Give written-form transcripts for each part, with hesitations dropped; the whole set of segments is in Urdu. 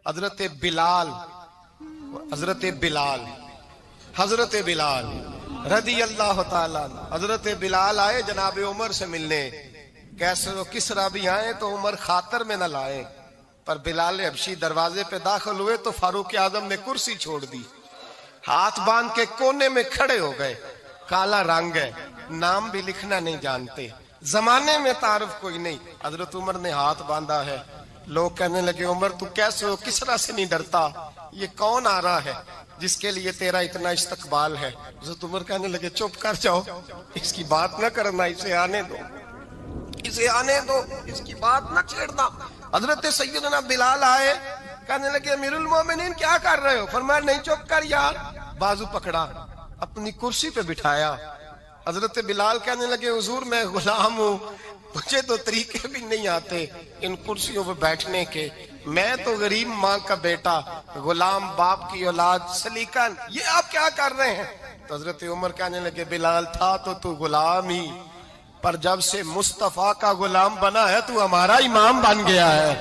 حضرت بلال رضی اللہ تعالیٰ عنہ، حضرت بلال آئے جناب عمر سے ملنے، کیسے وہ کسرا بھی آئے تو عمر خاطر میں نہ لائے، پر بلال حبشی دروازے پہ داخل ہوئے تو فاروق اعظم نے کرسی چھوڑ دی، ہاتھ باندھ کے کونے میں کھڑے ہو گئے، کالا رنگ ہے، نام بھی لکھنا نہیں جانتے، زمانے میں تعارف کوئی نہیں، حضرت عمر نے ہاتھ باندھا ہے، لوگ کہنے لگے عمر تو کیسے ہو، کسرا سے نہیں ڈرتا، یہ کون آ رہا ہے جس کے لیے تیرا اتنا استقبال ہے؟ حضرت عمر کہنے لگے چپ کر جاؤ، اس کی بات نہ کرنا، اسے آنے دو، اسے آنے دو، اس کی بات نہ چھیڑنا۔ حضرت سیدنا بلال آئے، کہنے لگے امیر المومنین کیا کر رہے ہو؟ فرمایا نہیں چپ کر یار، بازو پکڑا، اپنی کرسی پہ بٹھایا۔ حضرت بلال کہنے لگے حضور میں غلام ہوں، مجھے تو طریقے بھی نہیں آتے ان کرسیوں پہ بیٹھنے کے، میں تو غریب ماں کا بیٹا، غلام باپ کی اولاد، سلیقہ، یہ آپ کیا کر رہے ہیں؟ تو حضرت عمر کہنے لگے بلال تھا تو غلام ہی، پر جب سے مصطفیٰ کا غلام بنا ہے تو ہمارا امام بن گیا ہے،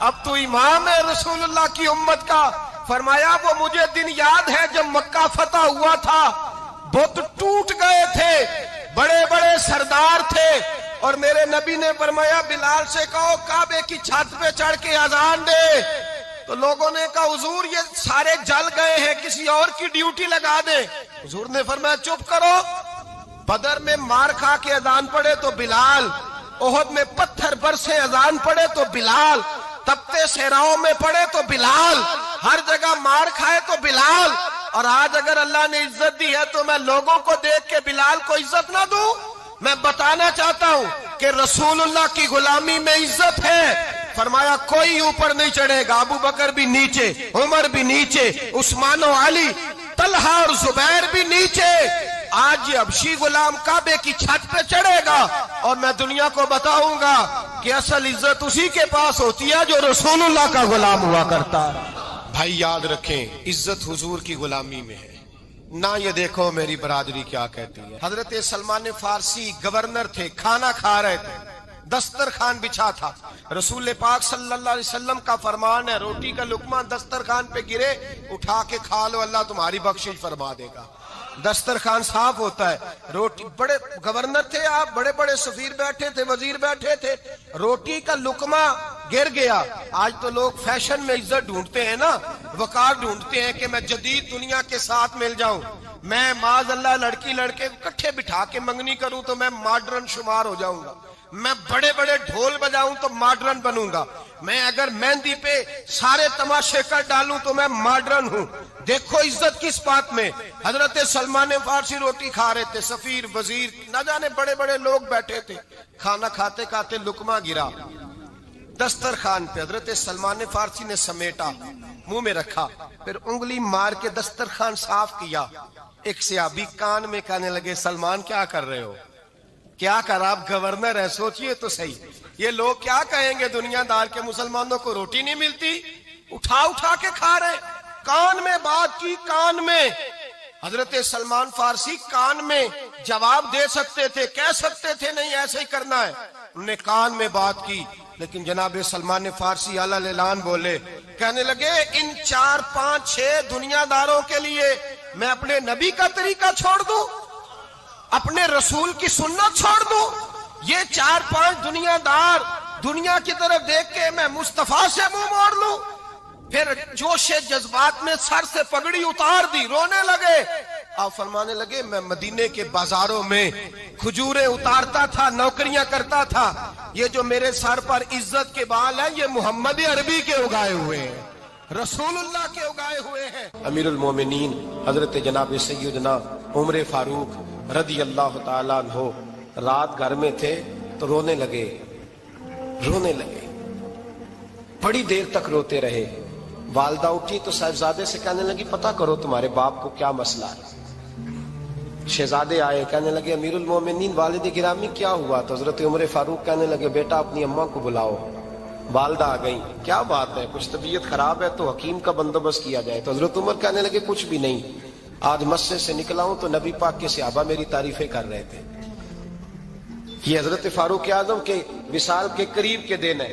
اب تو امام ہے رسول اللہ کی امت کا۔ فرمایا وہ مجھے دن یاد ہے جب مکہ فتح ہوا تھا، بت ٹوٹ گئے تھے، بڑے بڑے سردار تھے، اور میرے نبی نے فرمایا بلال سے کہو کعبے کی چھت پہ چڑھ کے اذان دے، تو لوگوں نے کہا حضور یہ سارے جل گئے ہیں، کسی اور کی ڈیوٹی لگا دے۔ حضور نے فرمایا چپ کرو، بدر میں مار کھا کے اذان پڑے تو بلال، احد میں پتھر برسے اذان پڑے تو بلال، تپتے صحراؤں میں پڑے تو بلال، ہر جگہ مار کھائے تو بلال، اور آج اگر اللہ نے عزت دی ہے تو میں لوگوں کو دیکھ کے بلال کو عزت نہ دوں؟ میں بتانا چاہتا ہوں کہ رسول اللہ کی غلامی میں عزت ہے۔ فرمایا کوئی اوپر نہیں چڑھے گا، ابو بکر بھی نیچے، عمر بھی نیچے، عثمان و علی، طلحہ اور زبیر بھی نیچے۔ آج یہ حبشی غلام کعبے کی چھت پہ چڑھے گا اور میں دنیا کو بتاؤں گا کہ اصل عزت اسی کے پاس ہوتی ہے جو رسول اللہ کا غلام ہوا کرتا ہے۔ بھائی یاد رکھیں عزت حضور کی غلامی میں ہے، نہ یہ دیکھو میری برادری کیا کہتی ہے۔ حضرت سلمان فارسی گورنر تھے، کھانا کھا رہے تھے، دسترخوان بچھا تھا، رسول پاک صلی اللہ علیہ وسلم کا فرمان ہے روٹی کا لقمہ دسترخوان پہ گرے اٹھا کے کھا لو، اللہ تمہاری بخشش فرما دے گا۔ دسترخوان صاف ہوتا ہے، روٹی، بڑے گورنر تھے آپ، بڑے بڑے سفیر بیٹھے تھے، وزیر بیٹھے تھے، روٹی کا لقمہ گر گیا۔ آج تو لوگ فیشن میں عزت ڈھونڈتے ہیں نا، وقار ڈھونڈتے ہیں کہ میں جدید دنیا کے ساتھ مل جاؤں، میں معاذ اللہ لڑکی لڑکے اکٹھے بٹھا کے منگنی کروں تو میں ماڈرن شمار ہو جاؤں گا، میں بڑے بڑے ڈھول بجاؤں تو ماڈرن بنوں گا، میں اگر مہندی پہ سارے تماشے کر ڈالوں تو میں ماڈرن ہوں۔ دیکھو عزت کس بات میں۔ حضرت سلمان فارسی روٹی کھا رہے تھے، سفیر، وزیر، نہ جانے بڑے بڑے لوگ بیٹھے تھے، کھانا کھاتے کھاتے لقمہ گرا دسترخوان پہ، حضرت سلمان فارسی نے سمیٹا، منہ میں رکھا، پھر انگلی مار کے دسترخوان صاف کیا۔ ایک صحابی کان میں کہنے لگے سلمان کیا کر رہے ہو؟ کیا کر، آپ گورنر ہیں، سوچئے تو صحیح، یہ لوگ کیا کہیں گے دنیا دار کے مسلمانوں کو روٹی نہیں ملتی، اٹھا اٹھا کے کھا رہے۔ کان میں بات کی، کان میں۔ حضرت سلمان فارسی کان میں جواب دے سکتے تھے، کہہ سکتے تھے نہیں ایسے ہی کرنا ہے، انہوں نے کان میں بات کی، لیکن جناب سلمان فارسی اعلیٰ الاعلان بولے، کہنے لگے ان 4 5 6 دنیا داروں کے لیے میں اپنے نبی کا طریقہ چھوڑ دوں، اپنے رسول کی سنت چھوڑ دوں؟ یہ 4 5 دنیا دار دنیا کی طرف دیکھ کے میں مصطفیٰ سے منہ موڑ لوں؟ پھر جوش جذبات میں سر سے پگڑی اتار دی، رونے لگے۔ آپ فرمانے لگے میں مدینے کے بازاروں میں کھجوریں اتارتا تھا، نوکریاں کرتا تھا، یہ جو میرے سر پر عزت کے بال ہیں یہ محمد عربی کے اگائے ہوئے ہیں، رسول اللہ کے اگائے ہوئے ہیں۔ امیر المومنین حضرت جناب سیدنا عمر فاروق رضی اللہ تعالیٰ عنہ رات گھر میں تھے تو رونے لگے، بڑی دیر تک روتے رہے۔ والدہ اٹھی تو صاحبزادے سے کہنے لگی پتہ کرو تمہارے باپ کو کیا مسئلہ ہے۔ شہزادے آئے، کہنے لگے امیر المومنین والد گرامی کیا ہوا؟ تو حضرت عمر فاروق کہنے لگے بیٹا اپنی اماں کو بلاؤ۔ والدہ آ گئی، کیا بات ہے؟ کچھ طبیعت خراب ہے تو حکیم کا بندوبست کیا جائے۔ تو حضرت عمر کہنے لگے کچھ بھی نہیں، آج مسجد سے نکلا ہوں تو نبی پاک کے صحابہ میری تعریفیں کر رہے تھے۔ یہ حضرت فاروق اعظم کے وصال کے قریب کے دن ہے۔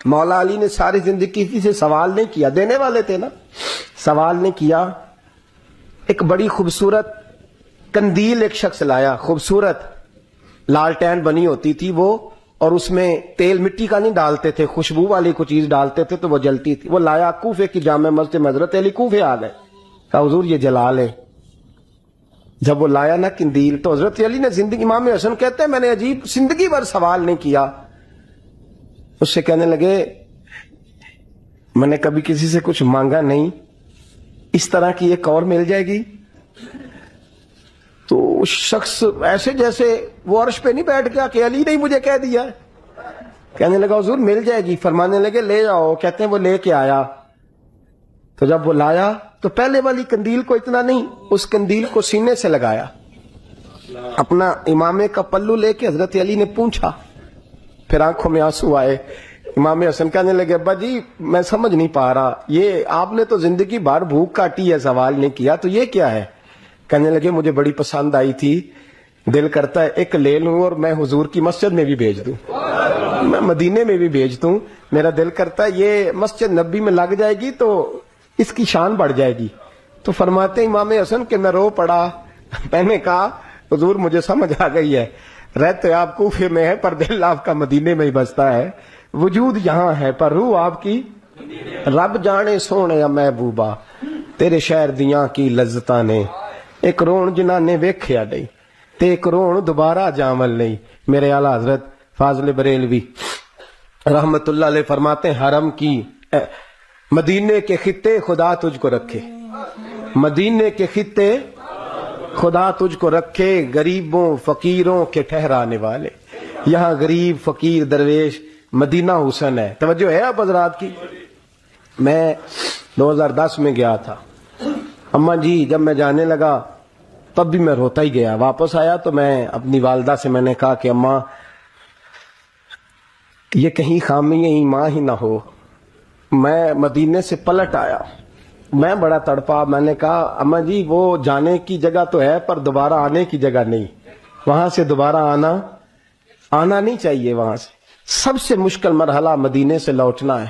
مولا علی نے ساری زندگی کسی سے سوال نہیں کیا, دینے والے تھے نا, سوال نہیں کیا. ایک بڑی خوبصورت قندیل ایک شخص لایا, خوبصورت لالٹین بنی ہوتی تھی وہ, اور اس میں تیل مٹی کا نہیں ڈالتے تھے, خوشبو والی کوئی چیز ڈالتے تھے تو وہ جلتی تھی. وہ لایا کوفے کی جامع مسجد میں, حضرت علی کوفے آ گئے, کہا حضور یہ جلا لے. جب وہ لایا نا قندیل تو حضرت علی نے زندگی, امام حسن کہتے ہیں میں نے عجیب زندگی بھر سوال نہیں کیا. اس سے کہنے لگے میں نے کبھی کسی سے کچھ مانگا نہیں, اس طرح کی ایک اور مل جائے گی. تو اس شخص ایسے جیسے وہ عرش پہ نہیں بیٹھ گیا کہ علی نے مجھے کہہ دیا ہے, کہنے لگا حضور مل جائے گی. فرمانے لگے لے جاؤ. کہتے ہیں وہ لے کے آیا, تو جب وہ لایا تو پہلے والی قندیل کو اتنا نہیں, اس قندیل کو سینے سے لگایا, اپنا امامے کا پلو لے کے حضرت علی نے پوچھا, پھر آنکھوں میں آنسو آئے. امام حسن کہنے لگے ابا جی میں سمجھ نہیں پا رہا, یہ آپ نے تو زندگی بھر بھوک کاٹی ہے, سوال نہیں کیا, تو یہ کیا ہے؟ کہنے لگے مجھے بڑی پسند آئی تھی, دل کرتا ہے ایک لے لوں اور میں حضور کی مسجد میں بھی بھیج دوں, میں مدینے میں بھی بھیج دوں. میرا دل کرتا ہے یہ مسجد نبی میں لگ جائے گی تو اس کی شان بڑھ جائے گی. تو فرماتے امام حسن کہ میں رو پڑا. میں نے کہا حضور مجھے سمجھ آ گئی ہے, رہتے آپ کوفے میں ہے پر دل آپ کا مدینے میں ہی بستا ہے, وجود یہاں ہے پر روح آپ کی. رب جانے سونے یا محبوبہ تیرے شہر دیاں کی لذتاں نے, ایک رون جنہ نے ویکھیا نہیں تے ایک رون دوبارہ جامل نہیں. میرے اعلیٰ حضرت فاضل بریلوی رحمت اللہ علیہ فرماتے ہیں حرم کی مدینے کے خطے خدا تجھ کو رکھے, مدینے کے خطے خدا تجھ کو رکھے, غریبوں فقیروں کے ٹھہرانے والے. یہاں غریب فقیر درویش مدینہ حسن ہے. توجہ ہے آپ حضرات کی. میں 2010 میں گیا تھا, اماں جی جب میں جانے لگا تب بھی میں روتا ہی گیا. واپس آیا تو میں اپنی والدہ سے میں نے کہا کہ اماں یہ کہیں خامی ایمان ہی نہ ہو. میں مدینے سے پلٹ آیا, میں بڑا تڑپا. میں نے کہا اماں جی وہ جانے کی جگہ تو ہے پر دوبارہ آنے کی جگہ نہیں, وہاں سے دوبارہ آنا نہیں چاہیے. وہاں سے سب سے مشکل مرحلہ مدینے سے لوٹنا ہے,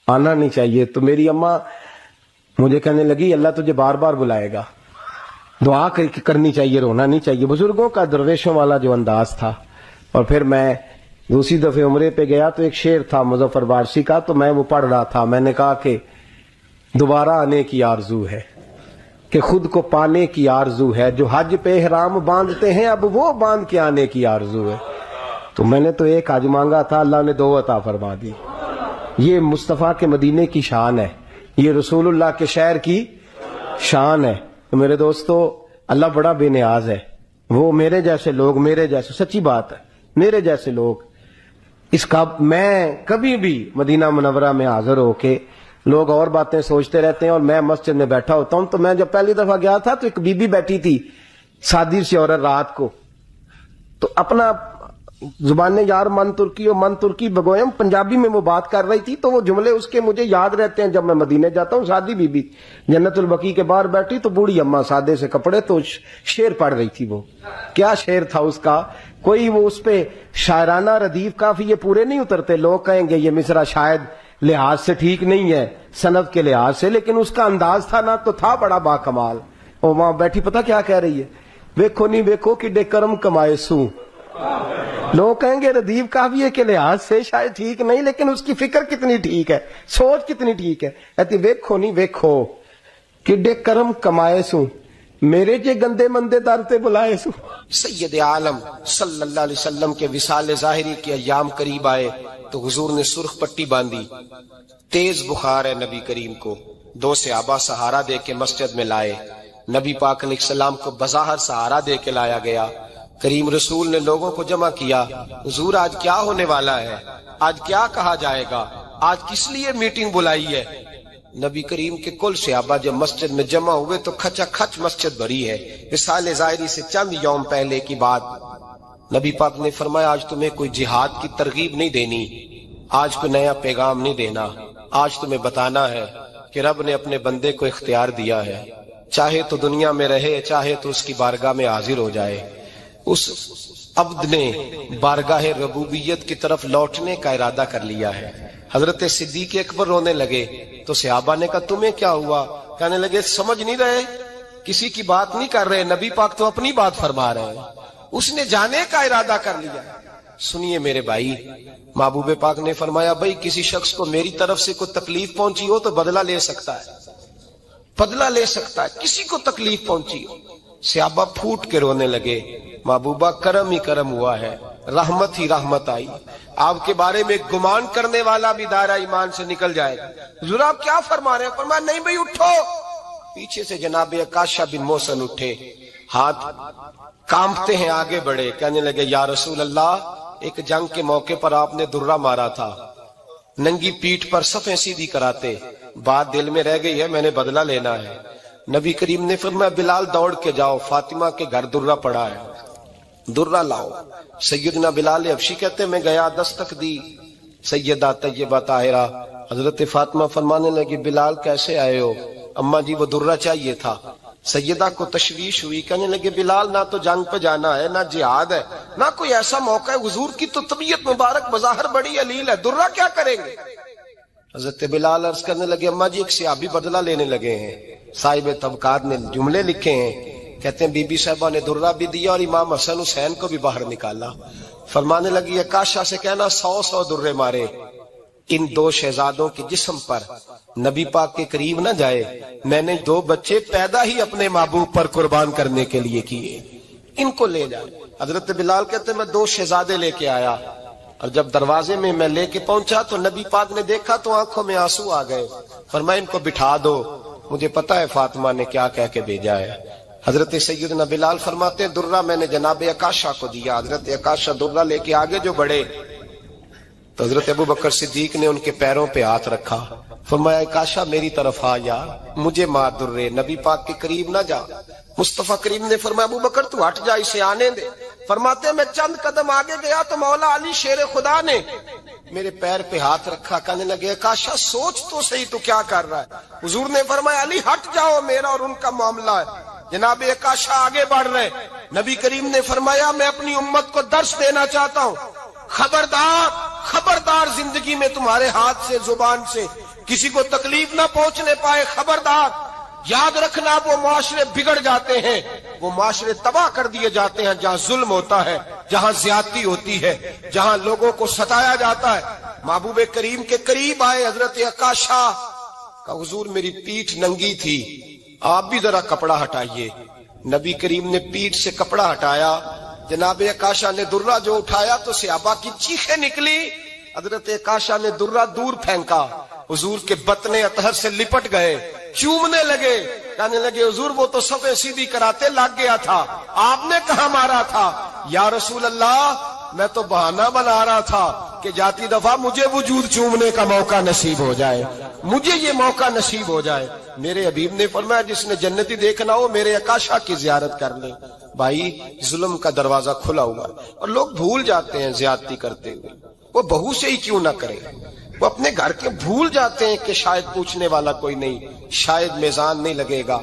آنا نہیں چاہیے. تو میری اماں مجھے کہنے لگی اللہ تجھے بار بار بلائے گا, دعا کرنی چاہیے, رونا نہیں چاہیے. بزرگوں کا درویشوں والا جو انداز تھا. اور پھر میں دوسری دفعہ عمرے پہ گیا تو ایک شعر تھا مظفر وارسی کا, تو میں وہ پڑھ رہا تھا. میں نے کہا کہ دوبارہ آنے کی آرزو ہے, کہ خود کو پانے کی آرزو ہے, جو حج پہ احرام باندھتے ہیں اب وہ باندھ کے آنے کی آرزو ہے. تو میں نے تو ایک حج مانگا تھا, اللہ نے 2 عطا فرما دی. یہ مصطفیٰ کے مدینے کی شان ہے, یہ رسول اللہ کے شہر کی شان ہے. تو میرے دوستو اللہ بڑا بے نیاز ہے. وہ میرے جیسے لوگ, میرے جیسے, سچی بات ہے, میرے جیسے لوگ اس کا, میں کبھی بھی مدینہ منورہ میں حاضر ہو کے لوگ اور باتیں سوچتے رہتے ہیں اور میں مسجد میں بیٹھا ہوتا ہوں. تو میں جب پہلی دفعہ گیا تھا تو ایک بی بی بیٹھی تھی, سادی سی عورت, رات کو, تو اپنا زبان یار من ترکی بگویم پنجابی میں وہ بات کر رہی تھی. تو وہ جملے اس کے مجھے یاد رہتے ہیں جب میں مدینے جاتا ہوں. سادی بی بی جنت البقیع کے باہر بیٹھی, تو بوڑھی اماں سادے سے کپڑے, تو شعر پڑھ رہی تھی. وہ کیا شعر تھا اس کا, کوئی وہ اس پہ شاعرانہ ردیف کافی یہ پورے نہیں اترتے. لوگ کہیں گے یہ مصرع شاید لحاظ سے ٹھیک نہیں ہے, سند کے لحاظ سے, لیکن اس کا انداز تھا نا تو تھا بڑا با کمال. وہ وہاں بیٹھی پتہ کیا کہہ رہی ہے, ویکھو نہیں ویکھو کڈے کرم کمائے سوں. لوگ کہیں گے ردیف کافی ہے کے لحاظ سے شاید ٹھیک نہیں, لیکن اس کی فکر کتنی ٹھیک ہے, سوچ کتنی ٹھیک ہے. کہتی ویکھو نہیں ویکھو کڈے کرم کمائے سوں, میرے جے گندے مندے در تے بلائے سوں. سید عالم صلی اللہ علیہ وسلم کے وصال ظاہری کے ایام قریب آئے تو حضور نے سرخ پٹی باندھی. تیز بخار ہے نبی کریم کو, 2 صحابہ سہارا دے کے مسجد میں لائے. نبی پاک علیہ السلام کو بظاہر سہارا دے کے لایا گیا. کریم رسول نے لوگوں کو جمع کیا, حضور آج کیا ہونے والا ہے, آج کیا کہا جائے گا, آج کس لیے میٹنگ بلائی ہے. نبی کریم کے کل صحابہ جب مسجد میں جمع ہوئے تو کھچا کھچ مسجد بھری ہے. وصال ظاہری سے چند یوم پہلے کی بات. نبی پاک نے فرمایا آج تمہیں کوئی جہاد کی ترغیب نہیں دینی, آج کوئی نیا پیغام نہیں دینا, آج تمہیں بتانا ہے کہ رب نے اپنے بندے کو اختیار دیا ہے, چاہے تو دنیا میں رہے, چاہے تو اس کی بارگاہ میں حاضر ہو جائے. اس عبد نے بارگاہ ربوبیت کی طرف لوٹنے کا ارادہ کر لیا ہے. حضرت صدیق اکبر رونے لگے تو صحابہ نے کہا تمہیں کیا ہوا؟ کہنے لگے سمجھ نہیں رہے، کسی کی بات نہیں کر رہے، نبی پاک تو اپنی بات فرما رہے ہیں، اس نے جانے کا ارادہ کر لیا۔ سنیے میرے بھائی، محبوب پاک نے فرمایا بھائی کسی شخص کو میری طرف سے کوئی تکلیف پہنچی ہو تو بدلہ لے سکتا ہے، بدلہ لے سکتا ہے، کسی کو تکلیف پہنچی ہو۔ صحابہ پھوٹ کے رونے لگے، محبوبہ کرم ہی کرم ہوا ہے، رحمت ہی رحمت آئی، آپ کے بارے میں گمان کرنے والا بھی دائرہ ایمان سے نکل جائے گا۔ حضور آپ کیا فرما رہے ہیں؟ فرمایا نہیں بھائی اٹھو۔ پیچھے سے جناب عکاشہ بن محصن اٹھے، ہاتھ کانپتے ہیں، آگے بڑھے، کہنے لگے یا رسول اللہ، ایک جنگ کے موقع پر آپ نے درہ مارا تھا، ننگی پیٹھ پر صفیں سیدھی کراتے، بات دل میں رہ گئی ہے، میں نے بدلہ لینا ہے۔ نبی کریم نے فرمایا بلال دوڑ کے جاؤ، فاطمہ کے گھر درہ پڑا ہے، درہ لاؤ۔ سیدنا بلال حبشی کہتے میں گیا، دستک دی، سیدہ طیبہ طاہرہ حضرت فاطمہ فرمانے لگی بلال کیسے آئے ہو؟ اماں جی وہ درہ چاہیے تھا۔ سیدہ کو تشویش ہوئی، کہنے لگے بلال نہ تو جنگ پہ جانا ہے، نہ جہاد ہے، نہ کوئی ایسا موقع ہے، حضور کی تو طبیعت مبارک بظاہر بڑی علیل ہے، درہ کیا کریں گے؟ حضرت بلال عرض کرنے لگے اماں جی ایک صحابی بدلہ لینے لگے ہیں، صاحب طبقات نے جملے لکھے ہیں، کہتے ہیں بی بی صاحبہ نے درہ بھی دیا اور امام حسن حسین کو بھی باہر نکالا۔ فرمانے لگی عکاشہ سے کہنا 100 درے مارے، ان 2 شہزادوں کے جسم پر نبی پاک کے قریب نہ جائے، میں نے 2 بچے پیدا ہی اپنے محبوب پر قربان کرنے کے لیے کیے، ان کو لے جائے۔ حضرت بلال کہتے میں 2 شہزادے لے کے آیا، اور جب دروازے میں میں لے کے پہنچا تو نبی پاک نے دیکھا تو آنکھوں میں آنسو آ گئے، فرمایا ان کو بٹھا دو، مجھے پتا ہے فاطمہ نے کیا کہہ کے بھیجا ہے۔ حضرت سیدنا بلال فرماتے ہیں درہ میں نے جناب عکاشہ کو دیا، حضرت عکاشہ درہ لے کے آگے جو بڑھے تو حضرت ابو بکر صدیق نے ان کے پیروں پہ ہاتھ رکھا، فرمایا عکاشہ میری طرف آ یار، مجھے مار درے، نبی پاک کے قریب نہ جا۔ مصطفیٰ کریم نے فرمایا ابو بکر تو ہٹ جا، اسے آنے دے۔ فرماتے ہیں میں چند قدم آگے گیا تو مولا علی شیر خدا نے میرے پیر پہ ہاتھ رکھا، کہنے لگے عکاشہ سوچ تو صحیح تو کیا کر رہا ہے؟ حضور نے فرمایا علی ہٹ جاؤ، میرا اور ان کا معاملہ ہے۔ جناب عکاشہ آگے بڑھ رہے، نبی کریم نے فرمایا میں اپنی امت کو درس دینا چاہتا ہوں، خبردار خبردار زندگی میں تمہارے ہاتھ سے زبان سے کسی کو تکلیف نہ پہنچنے پائے، خبردار یاد رکھنا وہ معاشرے بگڑ جاتے ہیں، وہ معاشرے تباہ کر دیے جاتے ہیں جہاں ظلم ہوتا ہے، جہاں زیادتی ہوتی ہے، جہاں لوگوں کو ستایا جاتا ہے۔ محبوب کریم کے قریب آئے حضرت عکاشہ کا، حضور میری پیٹھ ننگی تھی، آپ بھی ذرا کپڑا ہٹائیے۔ نبی کریم نے پیٹھ سے کپڑا ہٹایا، جناب عکاشہ نے درہ جو اٹھایا تو صحابہ کی چیخیں نکلی، حضرت عکاشہ نے درہ دور پھینکا، حضور کے بطن اطہر سے لپٹ گئے، چومنے لگے، کہنے لگے حضور وہ تو صفیں سیدھی کراتے لگ گیا تھا، آپ نے کہاں مارا تھا؟ یا رسول اللہ میں تو بہانہ بنا رہا تھا کہ جاتی دفعہ مجھے وجود چومنے کا موقع نصیب ہو جائے، مجھے یہ موقع نصیب ہو جائے۔ میرے حبیب نے فرمایا جس نے جنتی دیکھنا ہو میرے عکاشہ کی زیارت کر لے۔ بھائی ظلم کا دروازہ کھلا ہوا ہے اور لوگ بھول جاتے ہیں زیادتی کرتے ہوئے، وہ بہو سے ہی کیوں نہ کرے، وہ اپنے گھر کے بھول جاتے ہیں کہ شاید پوچھنے والا کوئی نہیں، شاید میزان نہیں لگے گا۔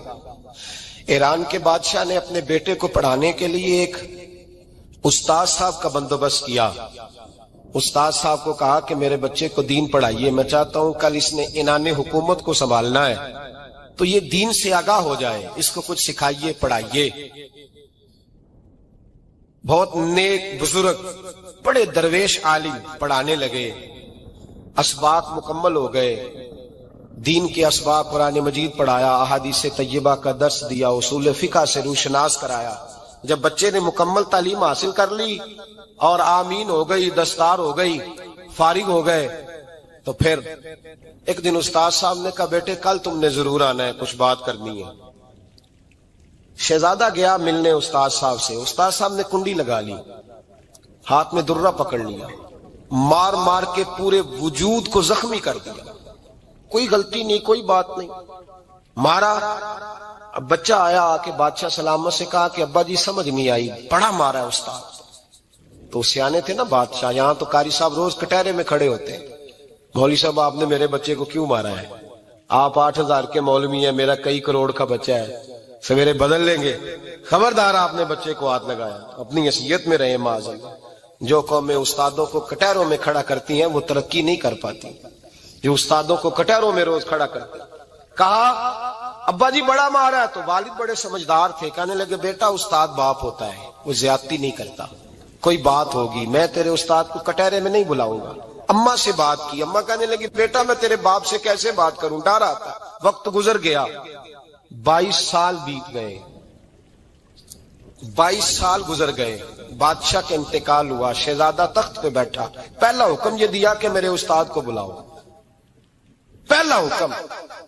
ایران کے بادشاہ نے اپنے بیٹے کو پڑھانے کے لیے ایک استاد صاحب کا بندوبست کیا، استاد صاحب کو کہا کہ میرے بچے کو دین پڑھائیے، میں چاہتا ہوں کل اس نے عنان حکومت کو سنبھالنا ہے تو یہ دین سے آگاہ ہو جائے، اس کو کچھ سکھائیے پڑھائیے۔ بہت نیک بزرگ بڑے درویش عالم پڑھانے لگے، اسباق مکمل ہو گئے، دین کے اسباق قرآن مجید پڑھایا، احادیث طیبہ کا درس دیا، اصول فقہ سے روشناس کرایا۔ جب بچے نے مکمل تعلیم حاصل کر لی اور آمین ہو گئی، دستار ہو گئی، فارغ ہو گئے تو پھر ایک دن استاد صاحب نے کہا بیٹے کل تم نے ضرور آنا ہے، کچھ بات کرنی ہے۔ شہزادہ گیا ملنے استاد صاحب سے، استاد صاحب نے کنڈی لگا لی، ہاتھ میں درہ پکڑ لیا، مار مار کے پورے وجود کو زخمی کر دیا، کوئی غلطی نہیں، کوئی بات نہیں، مارا۔ اب بچہ آیا آ کے بادشاہ سلامت سے کہا کہ ابا جی سمجھ نہیں آئی، بڑا مارا ہے استاد۔ تو سیانے تھے نا بادشاہ، یہاں تو قاری صاحب روز کٹہرے میں کھڑے ہوتے ہیں، مولوی صاحب آپ نے میرے بچے کو کیوں مارا ہے؟ آپ 8,000 کے مولوی ہیں، میرا کئی کروڑ کا بچہ ہے، سویرے بدل لیں گے، خبردار آپ نے بچے کو ہاتھ لگایا، اپنی حیثیت میں رہے معاذ اللہ۔ جو قومیں استادوں کو کٹہروں میں کھڑا کرتی ہیں وہ ترقی نہیں کر پاتی۔ جو استادوں کو کٹہروں میں روز کھڑا کرتے. کہا ابا جی بڑا مارا ہے. تو والد بڑے سمجھدار تھے, کہنے لگے بیٹا استاد باپ ہوتا ہے, وہ زیادتی نہیں کرتا, کوئی بات ہوگی میں تیرے استاد کو کٹہرے میں نہیں بلاؤں گا. اماں سے بات کی, اماں کہنے لگی بیٹا میں تیرے باپ سے کیسے بات کروں, ڈر آتا. وقت گزر گیا, 22 سال بیت گئے, 22 سال گزر گئے. بادشاہ کا انتقال ہوا, شہزادہ تخت پہ بیٹھا. پہلا حکم یہ دیا کہ میرے استاد کو بلاؤ. پہلا حکم.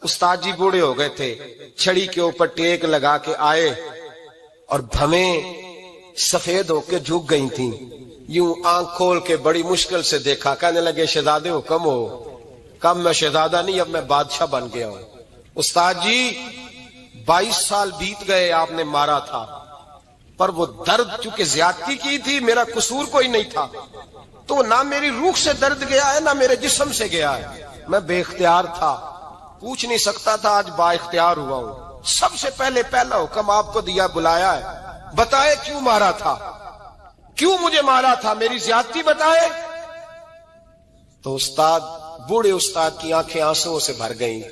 استاد جی بوڑھے ہو گئے تھے, چھڑی کے اوپر ٹیک لگا کے آئے اور بھویں سفید ہو کے جھک گئی تھیں. یوں آنکھ کھول کے بڑی مشکل سے دیکھا, کہنے لگے شہزادے حکم ہو. کب میں شہزادہ نہیں, اب میں بادشاہ بن گیا ہوں. استاد جی 22 سال بیت گئے, آپ نے مارا تھا, پر وہ درد چونکہ زیادتی کی تھی, میرا قصور کوئی نہیں تھا, تو نہ میری روح سے درد گیا ہے نہ میرے جسم سے گیا ہے. میں بے اختیار تھا, پوچھ نہیں سکتا تھا, آج با اختیار ہوا ہوں. سب سے پہلے پہلا حکم آپ کو دیا, بلایا ہے, بتائے کیوں مارا تھا, کیوں مجھے مارا تھا, میری زیادتی بتائے. تو استاد, بوڑھے استاد کی آنکھیں آنسوں سے بھر گئیں.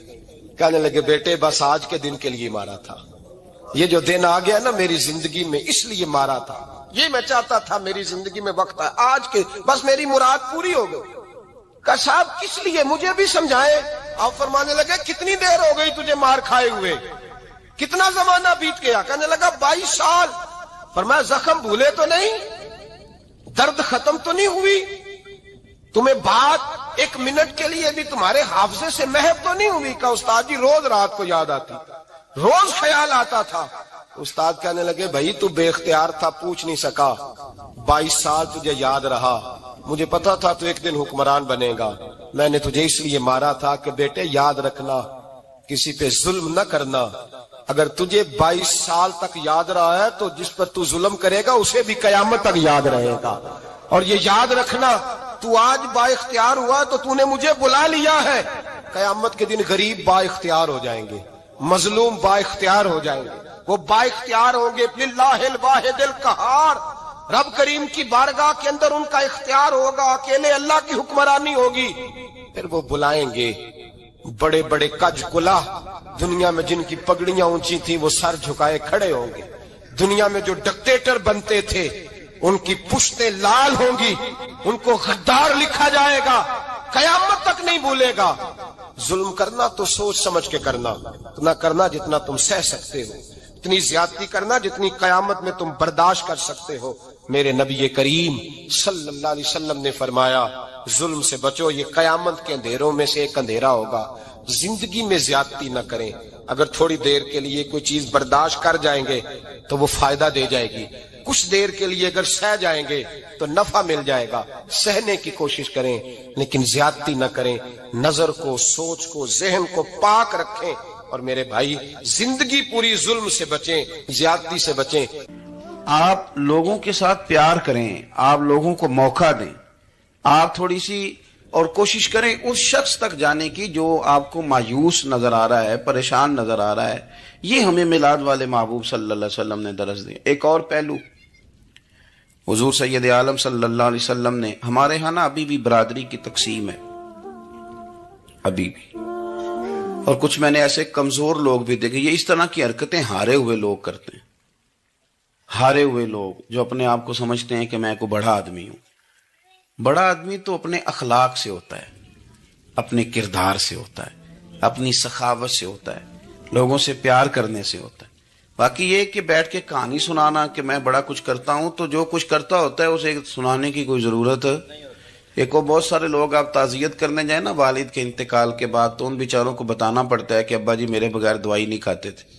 کہنے لگے بیٹے بس آج کے دن کے لیے مارا تھا, یہ جو دن آ گیا نا میری زندگی میں اس لیے مارا تھا, یہ میں چاہتا تھا میری زندگی میں وقت ہے, آج کے بس میری مراد پوری ہو گئی. کہ صاحب کس لیے, مجھے بھی سمجھائے. آپ فرمانے لگے کتنی دیر ہو گئی تجھے مار کھائے ہوئے, کتنا زمانہ بیت گیا. کہنے لگا 22 سال. فرمایا زخم بھولے تو نہیں, درد ختم تو نہیں ہوئی, تمہیں بات 1 منٹ کے لیے بھی تمہارے حافظے سے محو تو نہیں ہوئی. کہ استاد جی روز رات کو یاد آتی, روز خیال آتا تھا. استاد کہنے لگے بھائی تو بے اختیار تھا, پوچھ نہیں سکا, 22 سال تجھے یاد رہا, مجھے پتا تھا تو ایک دن حکمران بنے گا. میں نے تجھے اس لیے مارا تھا کہ بیٹے یاد رکھنا, کسی پہ ظلم نہ کرنا. اگر تجھے 22 سال تک یاد رہا ہے تو جس پر تو ظلم کرے گا اسے بھی قیامت تک یاد رہے گا. اور یہ یاد رکھنا, تو آج با اختیار ہوا تو تو نے مجھے بلا لیا ہے, قیامت کے دن غریب با اختیار ہو جائیں گے, مظلوم با اختیار ہو جائیں گے. وہ با اختیار ہوں گے للہ الواحد القہار, رب کریم کی بارگاہ کے اندر ان کا اختیار ہوگا, اکیلے اللہ کی حکمرانی ہوگی. پھر وہ بلائیں گے بڑے بڑے کج کلا, دنیا میں جن کی پگڑیاں اونچی تھیں وہ سر جھکائے کھڑے ہوں گے. دنیا میں جو ڈکٹیٹر بنتے تھے ان کی پشتیں لال ہوں گی, ان کو غدار لکھا جائے گا, قیامت تک نہیں بھولے گا. ظلم کرنا تو سوچ سمجھ کے کرنا, اتنا کرنا جتنا تم سہ سکتے ہو, اتنی زیادتی کرنا جتنی قیامت میں تم برداشت کر سکتے ہو. میرے نبی کریم صلی اللہ علیہ وسلم نے فرمایا ظلم سے بچو, یہ قیامت کے اندھیروں میں سے ایک اندھیرا ہوگا. زندگی میں زیادتی نہ کریں, اگر تھوڑی دیر کے لیے کوئی چیز برداشت کر جائیں گے تو وہ فائدہ دے جائے گی, کچھ دیر کے لیے اگر سہ جائیں گے تو نفع مل جائے گا. سہنے کی کوشش کریں لیکن زیادتی نہ کریں, نظر کو, سوچ کو, ذہن کو پاک رکھیں. اور میرے بھائی زندگی پوری ظلم سے بچیں, زیادتی سے بچیں. آپ لوگوں کے ساتھ پیار کریں, آپ لوگوں کو موقع دیں, آپ تھوڑی سی اور کوشش کریں اس شخص تک جانے کی جو آپ کو مایوس نظر آ رہا ہے, پریشان نظر آ رہا ہے. یہ ہمیں میلاد والے محبوب صلی اللہ علیہ وسلم نے درس دیا. ایک اور پہلو, حضور سید عالم صلی اللہ علیہ وسلم نے, ہمارے ہاں نا ابھی بھی برادری کی تقسیم ہے, ابھی بھی, اور کچھ میں نے ایسے کمزور لوگ بھی دیکھے, یہ اس طرح کی حرکتیں ہارے ہوئے لوگ کرتے ہیں. ہارے ہوئے لوگ جو اپنے آپ کو سمجھتے ہیں کہ میں کوئی بڑا آدمی ہوں. بڑا آدمی تو اپنے اخلاق سے ہوتا ہے, اپنے کردار سے ہوتا ہے, اپنی سخاوت سے ہوتا ہے, لوگوں سے پیار کرنے سے ہوتا ہے. باقی یہ کہ بیٹھ کے کہانی سنانا کہ میں بڑا کچھ کرتا ہوں, تو جو کچھ کرتا ہوتا ہے اسے سنانے کی کوئی ضرورت ہے. ایک اور بہت سارے لوگ آپ تعزیت کرنے جائیں نا والد کے انتقال کے بعد, تو ان بیچاروں کو بتانا پڑتا ہے کہ ابا جی میرے بغیر دوائی نہیں کھاتے تھے.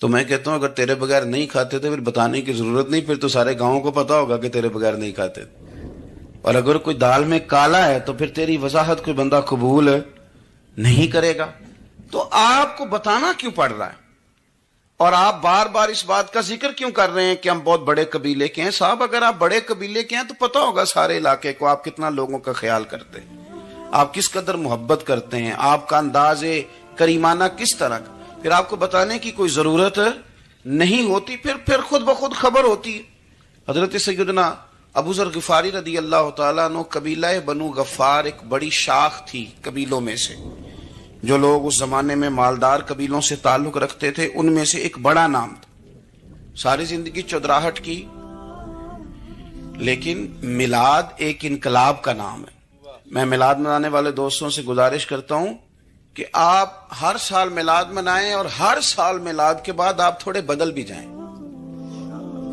تو میں کہتا ہوں اگر تیرے بغیر نہیں کھاتے تھے پھر بتانے کی ضرورت نہیں, پھر تو سارے گاؤں کو پتا ہوگا کہ تیرے بغیر نہیں کھاتے تھے. اور اگر کوئی دال میں کالا ہے تو پھر تیری وضاحت کوئی بندہ قبول نہیں کرے گا. تو آپ کو بتانا کیوں پڑ رہا ہے, اور آپ بار بار اس بات کا ذکر کیوں کر رہے ہیں کہ ہم بہت بڑے قبیلے کے ہیں؟ صاحب اگر آپ بڑے قبیلے کے ہیں تو پتہ ہوگا سارے علاقے کو آپ کتنا لوگوں کا خیال کرتے ہیں, آپ کس قدر محبت کرتے ہیں, آپ کا انداز کریمانہ کس طرح کا. پھر آپ کو بتانے کی کوئی ضرورت نہیں ہوتی, پھر خود بخود خبر ہوتی ہے. حضرت سیدنا ابو ذر غفاری رضی اللہ تعالیٰ عنہ قبیلہ بنو غفار ایک بڑی شاخ تھی قبیلوں میں سے، جو لوگ اس زمانے میں مالدار قبیلوں سے تعلق رکھتے تھے ان میں سے ایک بڑا نام تھا. ساری زندگی چودراہٹ کی، لیکن میلاد ایک انقلاب کا نام ہے. میں میلاد منانے والے دوستوں سے گزارش کرتا ہوں کہ آپ ہر سال میلاد منائیں، اور ہر سال میلاد کے بعد آپ تھوڑے بدل بھی جائیں،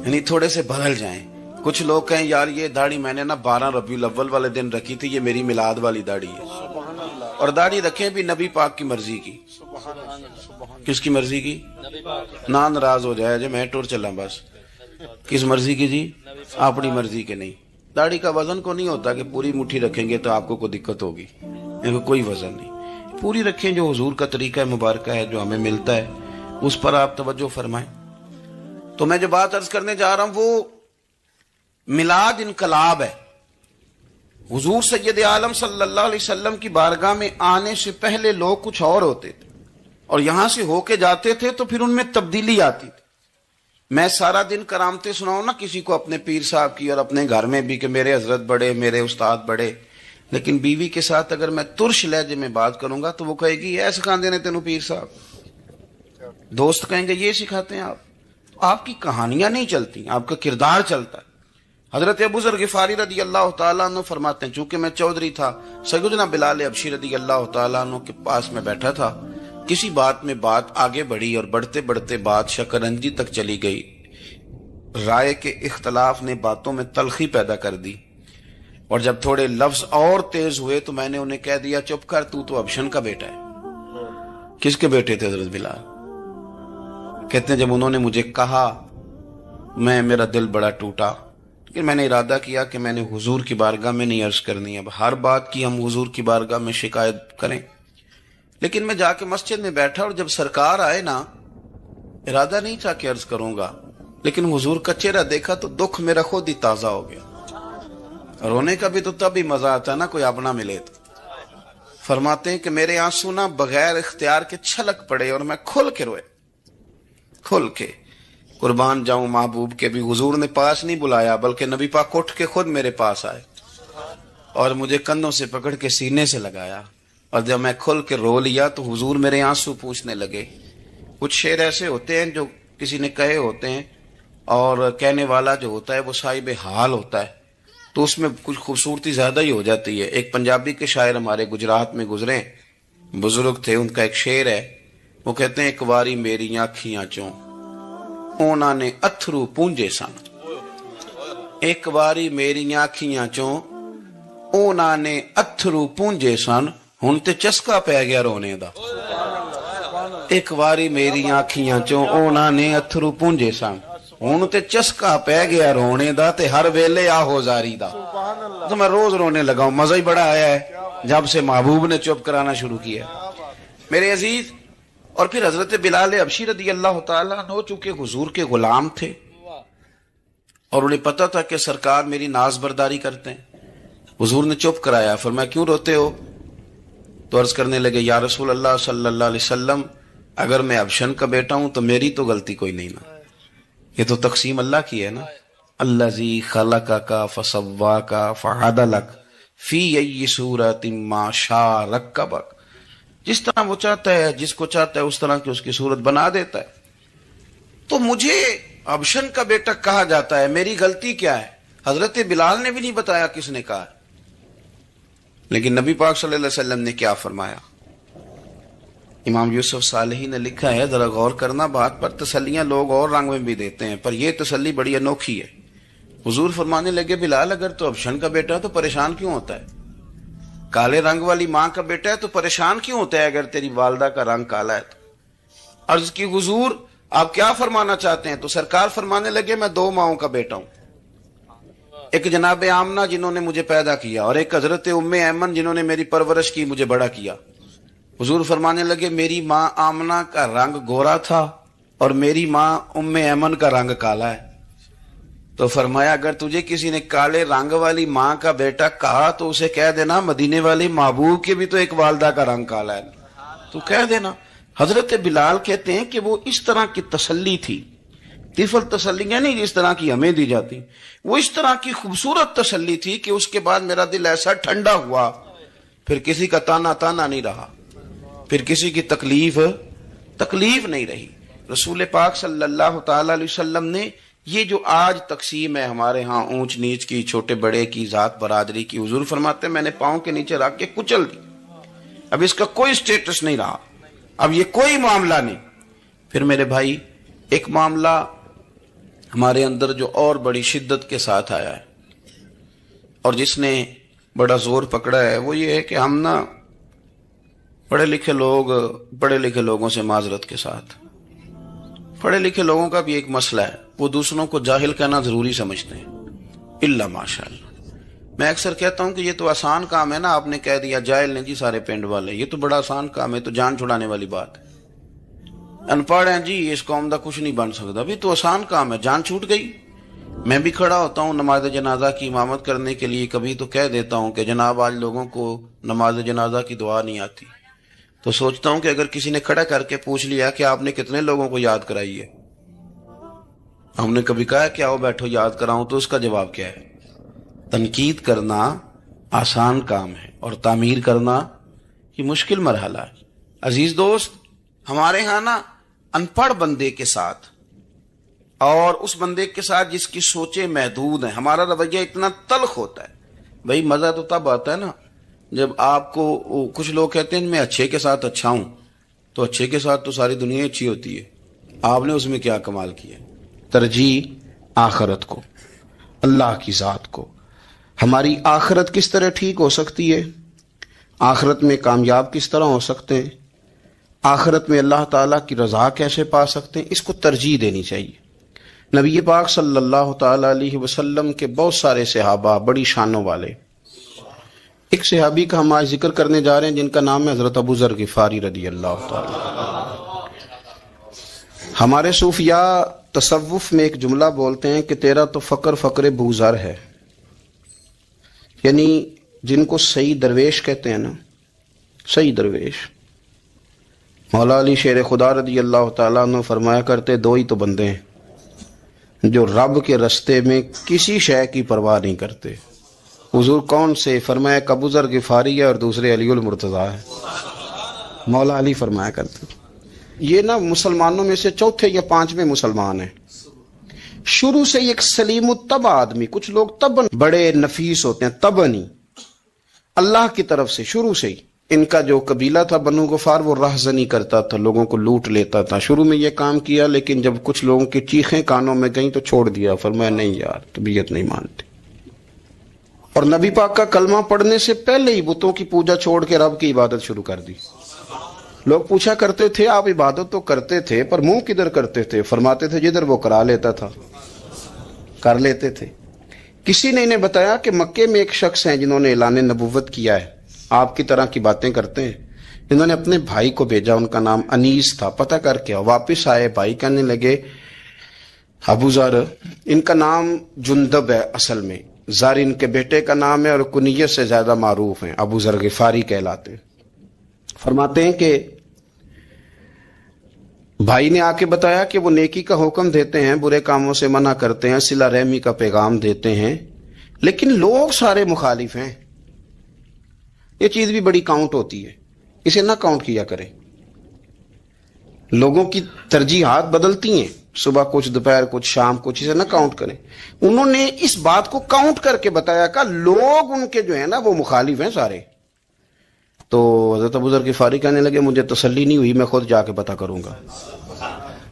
یعنی تھوڑے سے بدل جائیں. کچھ لوگ کہیں یار یہ داڑھی میں نے نا 12 ربیع الاول والے دن رکھی تھی، یہ میری میلاد والی داڑھی ہے. اور داڑھی رکھیں بھی نبی پاک کی مرضی کی. کس کی مرضی کی؟ نہ ناراض ہو جائے جی میں ٹور چلا بس. کس مرضی کی جی؟ اپنی مرضی کے نہیں. داڑھی کا وزن کو نہیں ہوتا کہ پوری مٹھی رکھیں گے تو آپ کو کوئی دقت ہوگی، کوئی وزن نہیں. پوری رکھیں، جو حضور کا طریقہ مبارکہ ہے جو ہمیں ملتا ہے اس پر آپ توجہ فرمائیں. تو میں جو بات عرض کرنے جا رہا ہوں وہ میلاد انقلاب ہے. حضور سید عالم صلی اللہ علیہ وسلم کی بارگاہ میں آنے سے پہلے لوگ کچھ اور ہوتے تھے، اور یہاں سے ہو کے جاتے تھے تو پھر ان میں تبدیلی آتی تھی. میں سارا دن کرامتیں سناؤں نا کسی کو اپنے پیر صاحب کی اور اپنے گھر میں بھی کہ میرے حضرت بڑے، میرے استاد بڑے، لیکن بیوی کے ساتھ اگر میں ترش لہجے میں بات کروں گا تو وہ کہے گی یہ سکھاندے نے تینوں پیر صاحب. دوست کہیں گے یہ سکھاتے ہیں آپ کی کہانیاں نہیں چلتی، آپ کا کردار چلتا ہے. حضرت ابو ذر غفاری رضی اللہ تعالیٰ عنہ فرماتے ہیں چونکہ میں چودھری تھا، سیدنا بلال حبشی رضی اللہ تعالیٰ عنہ کے پاس میں بیٹھا تھا. کسی بات میں بات آگے بڑھی اور بڑھتے بڑھتے بات شکنجی تک چلی گئی. رائے کے اختلاف نے باتوں میں تلخی پیدا کر دی، اور جب تھوڑے لفظ اور تیز ہوئے تو میں نے انہیں کہہ دیا چپ کر، تو ابشن کا بیٹا ہے. کس کے بیٹے تھے حضرت بلال؟ کہتے ہیں جب انہوں نے مجھے کہا میرا دل بڑا ٹوٹا، لیکن میں نے ارادہ کیا کہ میں نے حضور کی بارگاہ میں نہیں عرض کرنی. اب ہر بات کی ہم حضور کی بارگاہ میں شکایت کریں. لیکن میں جا کے مسجد میں بیٹھا اور جب سرکار آئے نا، ارادہ نہیں تھا کہ عرض کروں گا، لیکن حضور کا چہرہ دیکھا تو دکھ میرا خود ہی تازہ ہو گیا. رونے کا بھی تو تب ہی مزہ آتا ہے نا کوئی اپنا ملے تو. فرماتے ہیں کہ میرے آنسو نا بغیر اختیار کے چھلک پڑے اور میں کھل کے روئے، کھل کے. قربان جاؤں محبوب کے بھی حضور نے پاس نہیں بلایا، بلکہ نبی پاک اٹھ کے خود میرے پاس آئے اور مجھے کندھوں سے پکڑ کے سینے سے لگایا. اور جب میں کھل کے رو لیا تو حضور میرے آنسو پوچھنے لگے. کچھ شعر ایسے ہوتے ہیں جو کسی نے کہے ہوتے ہیں، اور کہنے والا جو ہوتا ہے وہ صاحب حال ہوتا ہے، تو اس میں کچھ خوبصورتی زیادہ ہی ہو جاتی ہے. ایک پنجابی کے شاعر ہمارے گجرات میں گزرے، بزرگ تھے، ان کا ایک شعر ہے، وہ کہتے ہیں ایک واری میری آنکھیاں چوں اونا نے اتھرو پونجے سن. ایک واری میری آنکھیاں چوں اونا نے اتھرو پونجے سن، ہن تے چسکا پی گیا رونے دا. ایک واری میری آنکھیاں چوں اونا نے اتھرو پونجے سن، ہن تے چسکا پی گیا رونے دا، تے ہر ویلے آہو زاری دا. تو میں روز رونے لگا ہوں. مزہ ہی بڑا آیا ہے جب سے محبوب نے چپ کرانا شروع کیا میرے عزیز. اور پھر حضرت بلال حبشی رضی اللہ تعالیٰ عنہ چونکہ حضور کے غلام تھے اور انہیں پتا تھا کہ سرکار میری ناز برداری کرتے ہیں، حضور نے چپ کرایا. فرمایا کیوں روتے ہو؟ تو عرض کرنے لگے یا رسول اللہ صلی اللہ علیہ وسلم، اگر میں ابشن کا بیٹا ہوں تو میری تو غلطی کوئی نہیں نا، یہ تو تقسیم اللہ کی ہے نا. الذی خلقک فسواک فعدلک فی ای صورت ما شاء رکبک. جس طرح وہ چاہتا ہے، جس کو چاہتا ہے اس طرح کی اس کی صورت بنا دیتا ہے. تو مجھے ابشن کا بیٹا کہا جاتا ہے، میری غلطی کیا ہے؟ حضرت بلال نے بھی نہیں بتایا کس نے کہا، لیکن نبی پاک صلی اللہ علیہ وسلم نے کیا فرمایا. امام یوسف صالحی نے لکھا ہے، ذرا غور کرنا بات پر، تسلیاں لوگ اور رنگ میں بھی دیتے ہیں پر یہ تسلی بڑی انوکھی ہے. حضور فرمانے لگے بلال اگر تو ابشن کا بیٹا تو پریشان کیوں ہوتا ہے؟ کالے رنگ والی ماں کا بیٹا ہے تو پریشان کیوں ہوتا ہے اگر تیری والدہ کا رنگ کالا ہے تو؟ عرض کی حضور آپ کیا فرمانا چاہتے ہیں؟ تو سرکار فرمانے لگے میں 2 ماؤں کا بیٹا ہوں، ایک جناب آمنہ جنہوں نے مجھے پیدا کیا، اور ایک حضرت ام ایمن جنہوں نے میری پرورش کی، مجھے بڑا کیا. حضور فرمانے لگے میری ماں آمنہ کا رنگ گورا تھا اور میری ماں ام ایمن کا رنگ کالا ہے. تو فرمایا اگر تجھے کسی نے کالے رنگ والی ماں کا بیٹا کہا تو اسے کہہ دینا مدینے والے محبوب کے بھی تو ایک والدہ کا رنگ کالا ہے، تو کہہ دینا. حضرت بلال کہتے ہیں کہ وہ اس طرح کی تسلی تھی طفل تسلیاں نہیں جس طرح کی ہمیں دی جاتی، وہ اس طرح کی خوبصورت تسلی تھی کہ اس کے بعد میرا دل ایسا ٹھنڈا ہوا، پھر کسی کا تانا نہیں رہا، پھر کسی کی تکلیف نہیں رہی۔ رسول پاک صلی اللہ تعالی علیہ وسلم نے یہ جو آج تقسیم ہے ہمارے ہاں اونچ نیچ کی، چھوٹے بڑے کی، ذات برادری کی، حضور فرماتے ہیں میں نے پاؤں کے نیچے رکھ کے کچل دی، اب اس کا کوئی سٹیٹس نہیں رہا، اب یہ کوئی معاملہ نہیں۔ پھر میرے بھائی ایک معاملہ ہمارے اندر جو اور بڑی شدت کے ساتھ آیا ہے اور جس نے بڑا زور پکڑا ہے، وہ یہ ہے کہ ہم نا پڑھے لکھے لوگوں سے معذرت کے ساتھ، پڑھے لکھے لوگوں کا بھی ایک مسئلہ ہے، وہ دوسروں کو جاہل کہنا ضروری سمجھتے ہیں، الا ماشاء اللہ۔ میں اکثر کہتا ہوں کہ یہ تو آسان کام ہے نا، آپ نے کہہ دیا جاہل نہیں جی سارے پنڈ والے، یہ تو بڑا آسان کام ہے، تو جان چھڑانے والی بات ہے۔ ان پڑھ ہیں جی اس قوم دا کچھ نہیں بن سکتا، بھی تو آسان کام ہے، جان چھوٹ گئی۔ میں بھی کھڑا ہوتا ہوں نماز جنازہ کی امامت کرنے کے لیے، کبھی تو کہہ دیتا ہوں کہ جناب آج لوگوں کو نماز جنازہ کی دعا نہیں آتی، تو سوچتا ہوں کہ اگر کسی نے کھڑا کر کے پوچھ لیا کہ آپ نے کتنے لوگوں کو یاد کرائی ہے، ہم نے کبھی کہا کہ آؤ بیٹھو یاد کراؤں، تو اس کا جواب کیا ہے؟ تنقید کرنا آسان کام ہے اور تعمیر کرنا یہ مشکل مرحلہ ہے۔ عزیز دوست، ہمارے ہاں نا ان پڑھ بندے کے ساتھ اور اس بندے کے ساتھ جس کی سوچیں محدود ہیں، ہمارا رویہ اتنا تلخ ہوتا ہے۔ بھائی مزہ تو تب آتا ہے نا جب آپ کو، کچھ لوگ کہتے ہیں میں اچھے کے ساتھ اچھا ہوں، تو اچھے کے ساتھ تو ساری دنیا اچھی ہوتی ہے، آپ نے اس میں کیا کمال کیا؟ ترجیح آخرت کو، اللہ کی ذات کو۔ ہماری آخرت کس طرح ٹھیک ہو سکتی ہے، آخرت میں کامیاب کس طرح ہو سکتے ہیں، آخرت میں اللہ تعالیٰ کی رضا کیسے پا سکتے ہیں، اس کو ترجیح دینی چاہیے۔ نبی پاک صلی اللہ تعالیٰ علیہ وسلم کے بہت سارے صحابہ بڑی شانوں والے، ایک صحابی کا ہم آج ذکر کرنے جا رہے ہیں جن کا نام ہے حضرت ابو ذر غفاری رضی اللہ تعالیٰ۔ ہمارے صوفیاء تصوف میں ایک جملہ بولتے ہیں کہ تیرا تو فقر ابو ذر ہے، یعنی جن کو صحیح درویش کہتے ہیں نا، صحیح درویش۔ مولا علی شیر خدا رضی اللہ تعالیٰ عنہ فرمایا کرتے دو ہی تو بندے ہیں جو رب کے رستے میں کسی شے کی پرواہ نہیں کرتے۔ حضور کون سے؟ فرمایا ابو ذر غفاری ہے اور دوسرے علی المرتضیٰ ہے۔ مولا علی فرمایا کرتے یہ نا مسلمانوں میں سے چوتھے یا پانچویں مسلمان ہیں، شروع سے ایک سلیم الطبع آدمی، کچھ لوگ طبعاً بڑے نفیس ہوتے ہیں، طبعاً اللہ کی طرف سے شروع سے ہی۔ ان کا جو قبیلہ تھا بنو غفار، وہ راہزنی کرتا تھا، لوگوں کو لوٹ لیتا تھا، شروع میں یہ کام کیا، لیکن جب کچھ لوگوں کی چیخیں کانوں میں گئیں تو چھوڑ دیا، فرمایا نہیں یار طبیعت نہیں مانتی۔ اور نبی پاک کا کلمہ پڑھنے سے پہلے ہی بتوں کی پوجا چھوڑ کے رب کی عبادت شروع کر دی۔ لوگ پوچھا کرتے تھے آپ عبادت تو کرتے تھے پر منہ کدھر کرتے تھے؟ فرماتے تھے جدھر وہ کرا لیتا تھا کر لیتے تھے۔ کسی نے انہیں بتایا کہ مکے میں ایک شخص ہیں جنہوں نے اعلان نبوت کیا ہے، آپ کی طرح کی باتیں کرتے ہیں۔ انہوں نے اپنے بھائی کو بھیجا، ان کا نام انیس تھا، پتہ کر کے واپس آئے، بھائی کہنے لگے ابو ذر، ان کا نام جندب ہے، اصل میں ذر ان کے بیٹے کا نام ہے اور کنیت سے زیادہ معروف ہیں، ابو ذر غفاری کہلاتے ہیں۔ فرماتے ہیں کہ بھائی نے آ کے بتایا کہ وہ نیکی کا حکم دیتے ہیں، برے کاموں سے منع کرتے ہیں، صلہ رحمی کا پیغام دیتے ہیں، لیکن لوگ سارے مخالف ہیں۔ یہ چیز بھی بڑی کاؤنٹ ہوتی ہے، اسے نہ کاؤنٹ کیا کریں۔ لوگوں کی ترجیحات بدلتی ہیں، صبح کچھ، دوپہر کچھ، شام کچھ، اسے نہ کاؤنٹ کریں۔ انہوں نے اس بات کو کاؤنٹ کر کے بتایا کہ لوگ ان کے جو ہے نا وہ مخالف ہیں سارے۔ تو حضرت ابو ذر غفاری کہنے لگے مجھے تسلی نہیں ہوئی، میں خود جا کے پتہ کروں گا۔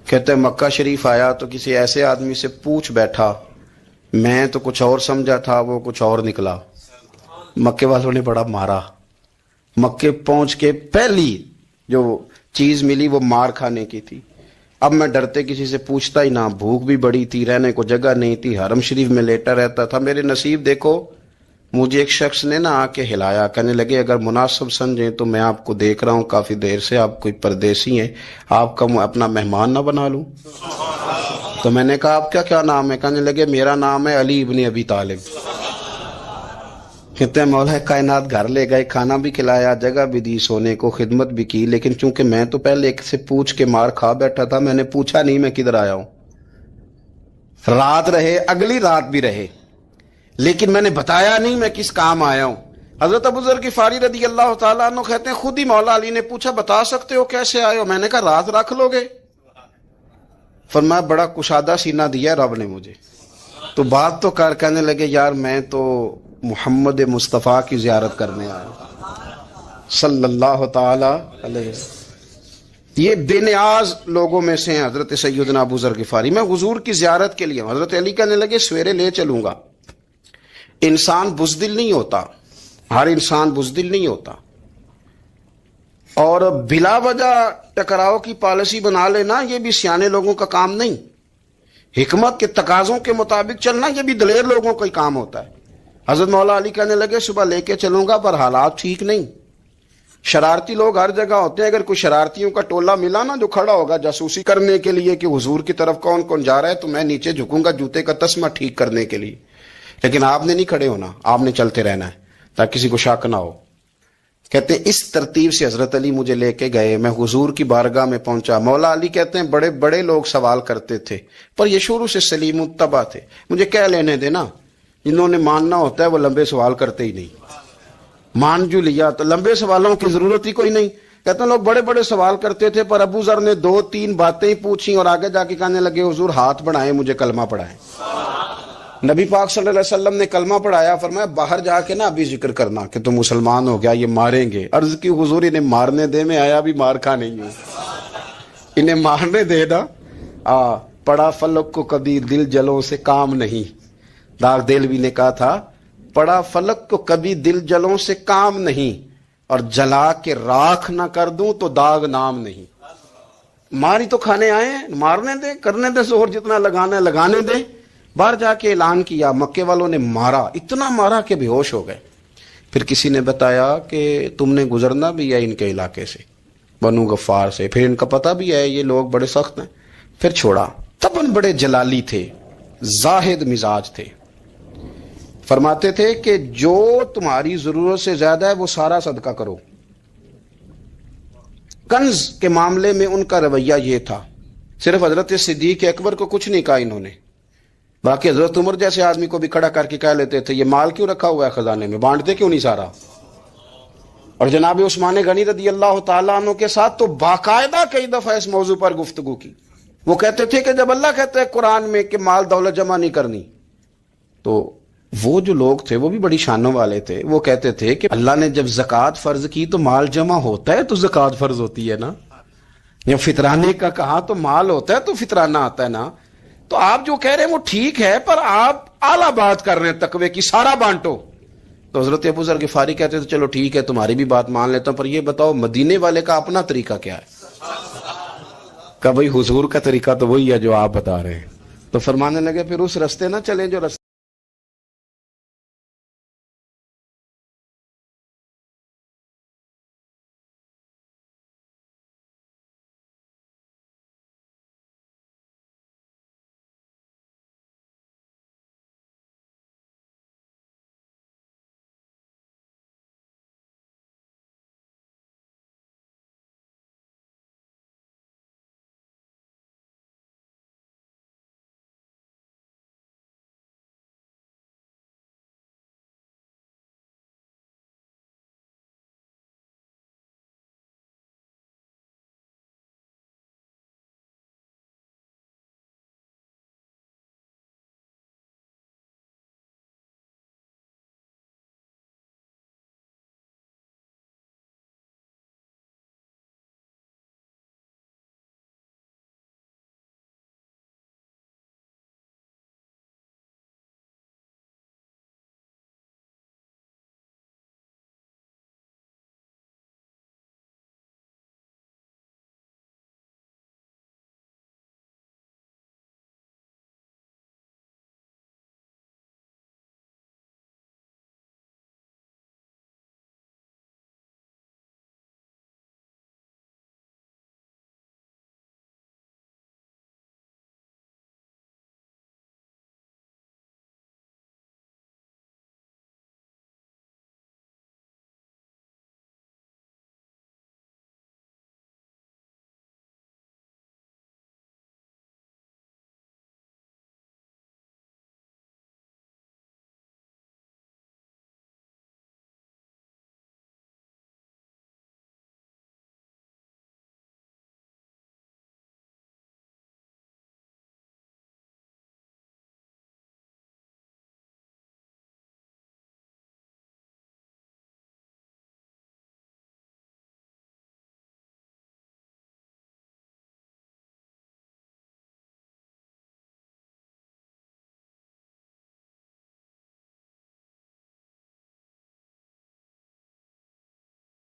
کہتے ہیں مکہ شریف آیا تو کسی ایسے آدمی سے پوچھ بیٹھا، میں تو کچھ اور سمجھا تھا، وہ کچھ اور نکلا۔ مکے والوں نے بڑا مارا، مکے پہنچ کے پہلی جو چیز ملی وہ مار کھانے کی تھی۔ اب میں ڈرتے کسی سے پوچھتا ہی نہ، بھوک بھی بڑی تھی، رہنے کو جگہ نہیں تھی، حرم شریف میں لیٹا رہتا تھا۔ میرے نصیب دیکھو، مجھے ایک شخص نے آ کے ہلایا، کہنے لگے اگر مناسب سمجھیں تو میں آپ کو دیکھ رہا ہوں کافی دیر سے، آپ کوئی پردیسی ہیں، آپ کا اپنا مہمان نہ بنا لوں؟ تو میں نے کہا آپ کا کیا نام ہے؟ کہنے لگے میرا نام ہے علی ابن ابی طالب۔ کہتے ہیں مولا کائنات گھر لے گئے، کھانا بھی کھلایا، جگہ بھی دی، سونے کو خدمت بھی کی، لیکن چونکہ میں تو پہلے ایک سے پوچھ کے مار کھا بیٹھا تھا، میں نے پوچھا نہیں میں کدھر آیا ہوں، رات رہے، اگلی رات بھی رہے، لیکن میں نے بتایا نہیں میں کس کام آیا ہوں۔ حضرت ابو ذر غفاری رضی اللہ تعالیٰ عنہ کہتے ہیں خود ہی مولا علی نے پوچھا بتا سکتے ہو کیسے آئے ہو؟ میں نے کہا رات رکھ لو گے؟ فرمایا بڑا کشادہ سینہ دیا رب نے مجھے، تو بات تو کر، کہنے لگے یار میں تو محمد مصطفیٰ کی زیارت کرنے آیا ہوں صلی اللہ تعالی علیہ وسلم۔ یہ بے نیاز لوگوں میں سے ہیں حضرت سیدنا ابو ذر غفاری۔ میں حضور کی زیارت کے لیے، حضرت علی کہنے لگے سویرے لے چلوں گا۔ انسان بزدل نہیں ہوتا، ہر انسان بزدل نہیں ہوتا، اور بلا وجہ ٹکراؤ کی پالیسی بنا لینا یہ بھی سیانے لوگوں کا کام نہیں۔ حکمت کے تقاضوں کے مطابق چلنا یہ بھی دلیر لوگوں کا ہی کام ہوتا ہے۔ حضرت مولا علی کہنے لگے صبح لے کے چلوں گا، پر حالات ٹھیک نہیں، شرارتی لوگ ہر جگہ ہوتے ہیں۔ اگر کوئی شرارتیوں کا ٹولہ ملا نا جو کھڑا ہوگا جاسوسی کرنے کے لیے کہ حضور کی طرف کون کون جا رہا ہے، تو میں نیچے جھکوں گا جوتے کا تسمہ ٹھیک کرنے کے لیے، لیکن آپ نے نہیں کھڑے ہونا، آپ نے چلتے رہنا ہے تاکہ کسی کو شک نہ ہو۔ کہتے ہیں اس ترتیب سے حضرت علی مجھے لے کے گئے، میں حضور کی بارگاہ میں پہنچا۔ مولا علی کہتے ہیں بڑے بڑے لوگ سوال کرتے تھے، پر یہ شروع سے سلیم الطبع تھے، مجھے کہہ لینے دینا، جنہوں نے ماننا ہوتا ہے وہ لمبے سوال کرتے ہی نہیں۔ مان جو لیا تو لمبے سوالوں کی ضرورت ہی کوئی نہیں۔ کہتے ہیں لوگ بڑے بڑے سوال کرتے تھے، پر ابو ذر نے 2-3 باتیں ہی پوچھی اور آگے جا کے کہنے لگے حضور ہاتھ بڑھائیں مجھے کلمہ پڑھائیں۔ نبی پاک صلی اللہ علیہ وسلم نے کلمہ پڑھایا، فرمایا باہر جا کے نا ابھی ذکر کرنا کہ تم مسلمان ہو گیا، یہ ماریں گے۔ عرض کی حضور انہیں مارنے دے، میں آیا بھی مار کھا نہیں ہوں، انہیں مارنے دے نا۔ پڑا فلک کو کبھی دل جلوں سے کام نہیں، داغ دلوی نے کہا تھا پڑا فلک کو کبھی دل جلوں سے کام نہیں، اور جلا کے راکھ نہ کر دوں تو داغ نام نہیں۔ ماری تو کھانے آئے ہیں، مارنے دے، کرنے دے زور جتنا لگانا ہے لگانے دے۔ باہر جا کے اعلان کیا، مکے والوں نے مارا، اتنا مارا کہ بے ہوش ہو گئے۔ پھر کسی نے بتایا کہ تم نے گزرنا بھی ہے ان کے علاقے سے، بنو غفار سے، پھر ان کا پتہ بھی ہے یہ لوگ بڑے سخت ہیں، پھر چھوڑا۔ تبن بڑے جلالی تھے، زاہد مزاج تھے، فرماتے تھے کہ جو تمہاری ضرورت سے زیادہ ہے وہ سارا صدقہ کرو۔ کنز کے معاملے میں ان کا رویہ یہ تھا، صرف حضرت صدیق اکبر کو کچھ نہیں کہا انہوں نے، باقی حضرت عمر جیسے آدمی کو بھی کھڑا کر کے کہہ لیتے تھے یہ مال کیوں رکھا ہوا ہے خزانے میں، بانٹتے کیوں نہیں سارا۔ اور جناب عثمان غنی رضی اللہ تعالیٰ عنہ کے ساتھ تو باقاعدہ کئی دفعہ اس موضوع پر گفتگو کی۔ وہ کہتے تھے کہ جب اللہ کہتا ہے قرآن میں کہ مال دولت جمع نہیں کرنی، تو وہ جو لوگ تھے وہ بھی بڑی شانوں والے تھے، وہ کہتے تھے کہ اللہ نے جب زکوٰۃ فرض کی تو مال جمع ہوتا ہے تو زکوٰۃ فرض ہوتی ہے نا، یا فطرانے کا کہا تو مال ہوتا ہے تو فطرانہ آتا ہے نا۔ تو آپ جو کہہ رہے ہیں وہ ٹھیک ہے، پر آپ اعلیٰ بات کر رہے ہیں تقوی کی، سارا بانٹو۔ تو حضرت ابو ذر غفاری کہتے تھے چلو ٹھیک ہے تمہاری بھی بات مان لیتا ہوں، پر یہ بتاؤ مدینے والے کا اپنا طریقہ کیا ہے؟ کہ بھائی حضور کا طریقہ تو وہی ہے جو آپ بتا رہے ہیں۔ تو فرمانے لگے پھر اس رستے نہ چلیں جو رستے